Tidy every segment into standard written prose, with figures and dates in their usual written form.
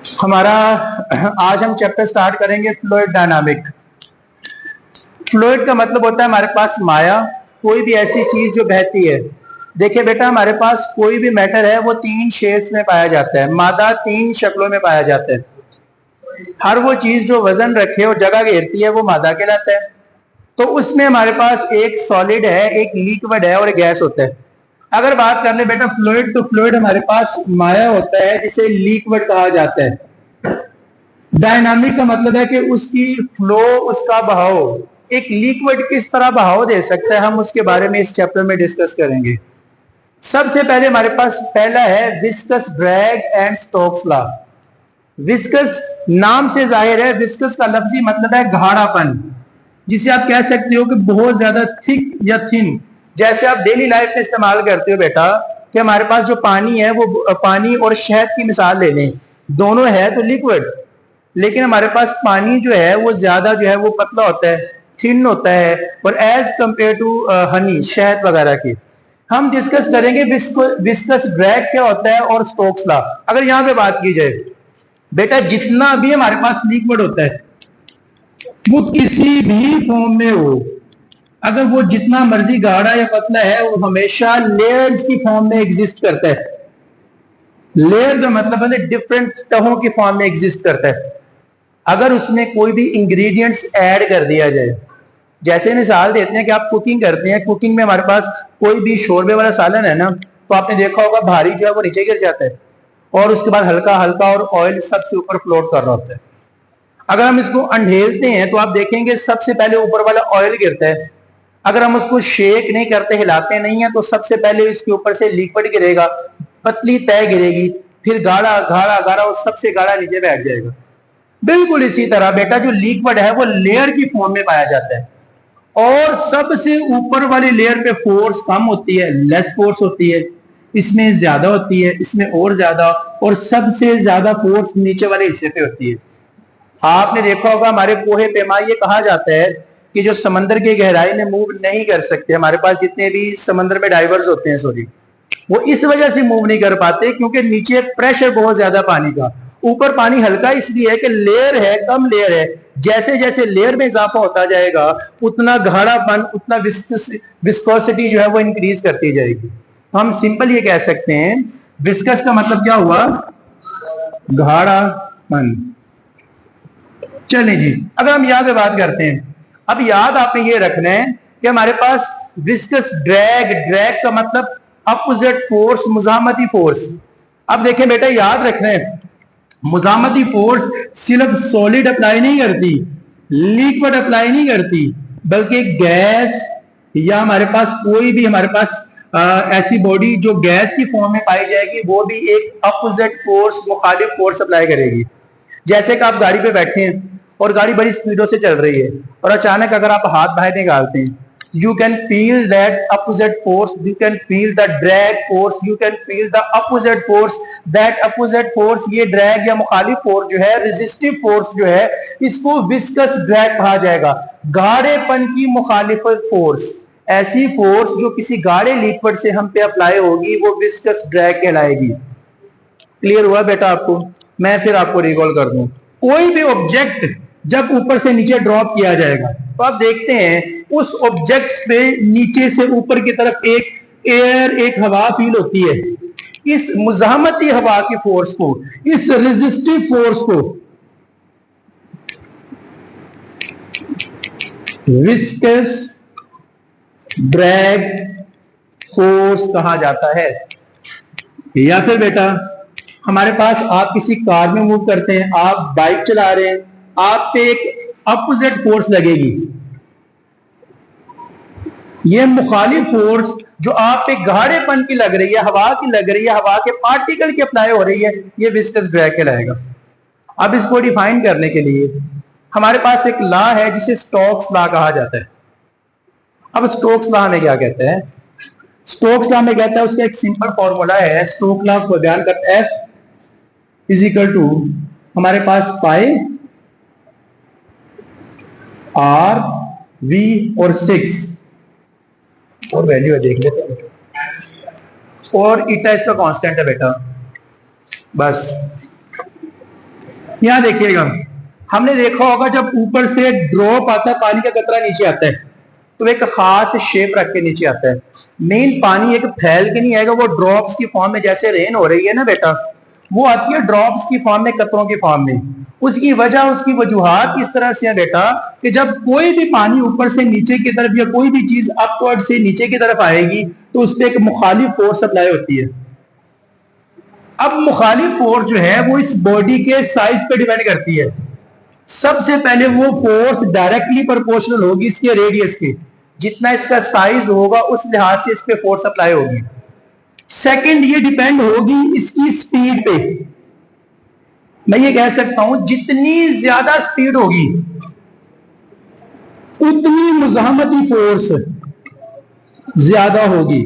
हमारा आज हम चैप्टर स्टार्ट करेंगे फ्लूइड डायनामिक। फ्लूइड का मतलब होता है हमारे पास माया, कोई भी ऐसी चीज जो बहती है। देखिए बेटा, हमारे पास कोई भी मैटर है वो तीन शेप्स में पाया जाता है, मादा तीन शक्लों में पाया जाता है। हर वो चीज जो वजन रखे और जगह घेरती है वो मादा कहलाता है। तो उसमें हमारे पास एक सॉलिड है, एक लिक्विड है और एक गैस होता है। अगर बात कर ले बेटा फ्लूइड, तो फ्लूइड हमारे पास माया होता है जिसे लिक्विड कहा जाता है। डायनामिक का मतलब है कि उसकी फ्लो, उसका बहाव, एक लिक्विड किस तरह बहाव दे सकता है, हम उसके बारे में इस चैप्टर में डिस्कस करेंगे। सबसे पहले हमारे पास पहला है viscous drag and Stokes law. Viscous नाम से जाहिर है, विस्कस का लफ्जी मतलब है गाढ़ापन, जिसे आप कह सकते हो कि बहुत ज्यादा थिक या थिन। जैसे आप डेली लाइफ में इस्तेमाल करते हो बेटा कि हमारे पास जो पानी है वो पानी और शहद की मिसाल ले लें, दोनों है तो लिक्विड, लेकिन हमारे पास पानी जो है वो ज्यादा जो है वो पतला होता है, थिन होता है, और एज कंपेयर टू हनी, शहद वगैरह की। हम डिस्कस करेंगे विस्कस ड्रैग क्या होता है और स्टोक्स लॉ। अगर यहाँ पे बात की जाए बेटा, जितना भी हमारे पास लिक्विड होता है वो किसी भी फॉर्म में हो, अगर वो जितना मर्जी गाढ़ा या पतला है, वो हमेशा लेयर्स की फॉर्म में एग्जिस्ट करता है। लेयर का मतलब है डिफरेंट तहों की फॉर्म में एग्जिस्ट करता है। अगर उसमें कोई भी इंग्रेडिएंट्स ऐड कर दिया जाए, जैसे मिसाल देते हैं कि आप कुकिंग करते हैं, कुकिंग में हमारे पास कोई भी शोरबे वाला सालन है ना, तो आपने देखा होगा भारी जो है वो नीचे गिर जाता है और उसके बाद हल्का हल्का और ऑयल सबसे ऊपर फ्लोट कर रहा होता है। अगर हम इसको अंधेरते हैं तो आप देखेंगे सबसे पहले ऊपर वाला ऑयल गिरता है। अगर हम उसको शेक नहीं करते, हिलाते नहीं है, तो सबसे पहले इसके ऊपर से लिक्विड गिरेगा, पतली तय गिरेगी, फिर गाढ़ा गाढ़ा गाढ़ा और सबसे गाढ़ा नीचे बैठ जाएगा। बिल्कुल इसी तरह बेटा जो लिक्विड है वो लेयर की फॉर्म में पाया जाता है, और सबसे ऊपर वाली लेयर पे फोर्स कम होती है, लेस फोर्स होती है, इसमें ज्यादा होती है, इसमें और ज्यादा, और सबसे ज्यादा फोर्स नीचे वाले हिस्से पे होती है। आपने देखा होगा हमारे पोहे पैमा ये कहा जाता है कि जो समंदर की गहराई में मूव नहीं कर सकते, हमारे पास जितने भी समंदर में डाइवर्स होते हैं, सॉरी, वो इस वजह से मूव नहीं कर पाते क्योंकि नीचे प्रेशर बहुत ज्यादा पानी का, ऊपर पानी हल्का इसलिए है कि लेयर है, कम लेयर है। जैसे जैसे लेयर में इजाफा होता जाएगा उतना गाढ़ापन, उतना विस्कोसिटी जो है वो इंक्रीज करती जाएगी। तो हम सिंपल ये कह सकते हैं विस्कस का मतलब क्या हुआ, गाढ़ापन। चलें जी, अगर हम यहाँ पे बात करते हैं, अब याद आपने ये रखना है कि हमारे पास विस्कस ड्रैग, ड्रैग का मतलब अपोजिट फोर्स, मुजामती फोर्स। अब देखें बेटा, याद रखना है मुजामती फोर्स सिर्फ सॉलिड अप्लाई नहीं करती, लिक्विड अप्लाई नहीं करती, बल्कि गैस या हमारे पास कोई भी हमारे पास ऐसी बॉडी जो गैस की फॉर्म में पाई जाएगी, वो भी एक अपोजिट फोर्स, मुखालिफ फोर्स अप्लाई करेगी। जैसे कि आप गाड़ी पे बैठे हैं और गाड़ी बड़ी स्पीडों से चल रही है और अचानक अगर आप हाथ बाहर निकालते हैं, you can feel that opposite force, you can feel the drag force, you can feel the opposite force. That opposite force, ये ड्रैग या मुखालिफ फोर्स जो है, रेजिस्टिव फोर्स जो है, इसको विस्कस ड्रैग कहा जाएगा। गाढ़ेपन की मुखालिफ फोर्स, ऐसी फोर्स जो किसी गाढ़े लिक्विड से हम पे अप्लाई होगी, वो विस्कस ड्रैग कहलाएगी। क्लियर हुआ बेटा आपको? मैं फिर आपको रिकॉल कर दूं, कोई भी ऑब्जेक्ट जब ऊपर से नीचे ड्रॉप किया जाएगा तो आप देखते हैं उस ऑब्जेक्ट पे नीचे से ऊपर की तरफ एक एयर, एक हवा फील होती है। इस मुजाहमती हवा की फोर्स को, इस रेजिस्टिव फोर्स को विस्कस ड्रैग फोर्स कहा जाता है। या फिर बेटा हमारे पास, आप किसी कार में मूव करते हैं, आप बाइक चला रहे हैं, आप पे एक अपोजिट फोर्स लगेगी। ये मुखालिफ फोर्स जो आप पे गाढ़ेपन की लग रही है, हवा की लग रही है, हवा के पार्टिकल की अप्लाई हो रही है, ये विस्कस ड्रैग कहलाएगा। अब इसको डिफाइन करने के लिए हमारे पास एक लॉ है जिसे स्टोक्स लॉ कहा जाता है। अब स्टोक्स लॉ में क्या कहते हैं? स्टोक्स लॉ में कहता है, उसका एक सिंपल फॉर्मूला है, स्टोक लॉ को बयान करता है, F इज इक्वल टू हमारे पास पाई आर वी और 6 और वैल्यू है, देख लेते हैं, और ईटा इसका कांस्टेंट है बेटा। बस यहां देखिएगा, हमने देखा होगा जब ऊपर से ड्रॉप आता है, पानी का कतरा नीचे आता है, तो एक खास शेप रख के नीचे आता है। मेन पानी एक फैल के नहीं आएगा, वो ड्रॉप्स की फॉर्म में, जैसे रेन हो रही है ना बेटा, वो आती है ड्रॉप्स की फॉर्म में, कतरों की फॉर्म में। उसकी वजह, उसकी वजूहात इस तरह से है बेटा कि जब कोई भी पानी ऊपर से नीचे की तरफ या कोई भी चीज अपवर्ड से नीचे की तरफ आएगी तो उस पर एक मुखालिफ फोर्स अप्लाई होती है। अब मुखालिफ फोर्स जो है वो इस बॉडी के साइज पे डिपेंड करती है। सबसे पहले वो फोर्स डायरेक्टली प्रोपोर्शनल होगी इसके रेडियस के, जितना इसका साइज होगा उस लिहाज से इस पे फोर्स अप्लाई होगी। सेकंड, ये डिपेंड होगी इसकी स्पीड पे। मैं ये कह सकता हूं जितनी ज्यादा स्पीड होगी उतनी मुज़ाहमती फोर्स ज्यादा होगी।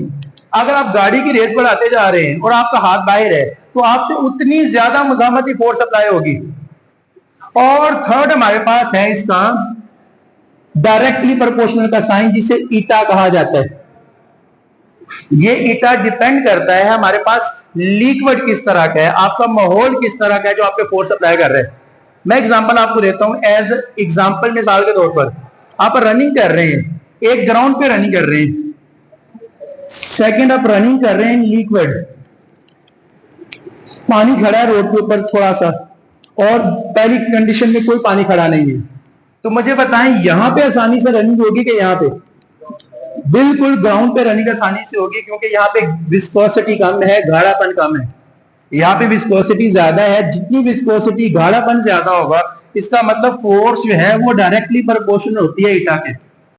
अगर आप गाड़ी की रेस बढ़ाते जा रहे हैं और आपका हाथ बाहर है तो आप पे उतनी ज्यादा मुज़ाहमती फोर्स अप्लाई होगी। और थर्ड हमारे पास है इसका डायरेक्टली प्रोपोर्शनल का साइन, जिसे ईटा कहा जाता है। ये ईटा डिपेंड करता है हमारे पास लिक्विड किस तरह का है, आपका माहौल किस तरह का है जो आप पे फोर्स अप्लाई कर रहे हैं। मैं एग्जांपल आपको देता हूं, एज एग्जांपल, मिसाल के तौर पर आप रनिंग कर रहे हैं, एक ग्राउंड पे रनिंग कर रहे हैं, सेकंड आप रनिंग कर रहे हैं लिक्विड, पानी खड़ा है रोड के ऊपर थोड़ा सा, और पहली कंडीशन में कोई पानी खड़ा नहीं है, तो मुझे बताएं यहां पे आसानी से रनिंग होगी कि यहां पे? बिल्कुल ग्राउंड पे रनिंग आसानी से होगी, क्योंकि यहाँ पे विस्कोसिटी कम है, गाढ़ापन कम है। यहाँ पे विस्कोसिटी ज्यादा है, जितनी विस्कोसिटी, गाढ़ापन ज्यादा होगा, इसका मतलब फोर्स जो है वो डायरेक्टली प्रोपोर्शनल होती है ईटा के।